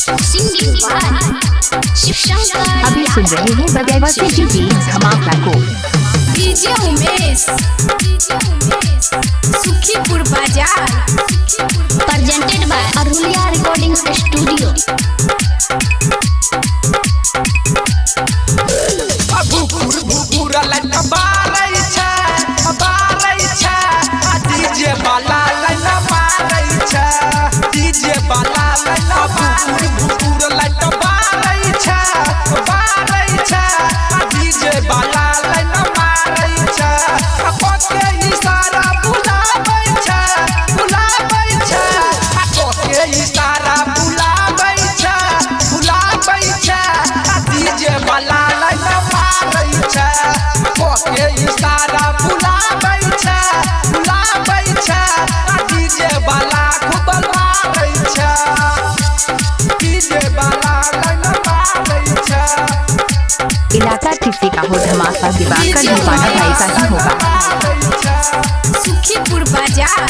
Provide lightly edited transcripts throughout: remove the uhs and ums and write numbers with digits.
अभी सुन रहे हैं बदयावती जी की धमाका को। डीजे उमेश सुखीपुर बाजार प्रेजेंटेड बाय अरुलिया रिकॉर्डिंग स्टूडियो। इलाका किसी का हो धमाका दिवाकर दीवाना भाई का ही होगा। सुखीपुर बाजार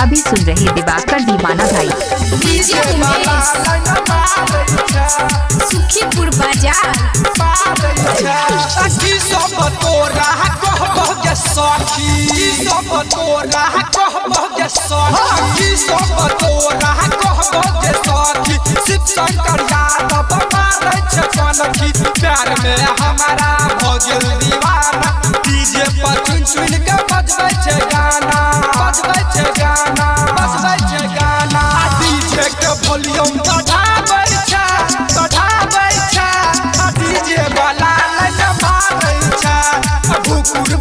अभी सुन रहे दिवाकर दीवाना भाई। डीजे उमेश सुखीपुर बाजार प्यार में हमारा भोजल दीवाना डीजे पर चुन चुन के बजबै छै गाना डीजे के वॉल्यूम बढ़ाबै छै डीजे वाला लाइन मारै छै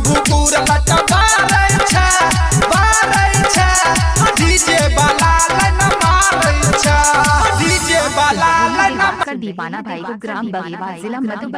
भुकुर लटकारै छै डीजे वाला लाइन मारै छै डीजे वाला लाइन दीवाना भाई को ग्राम बगेवा जिला मधुबनी।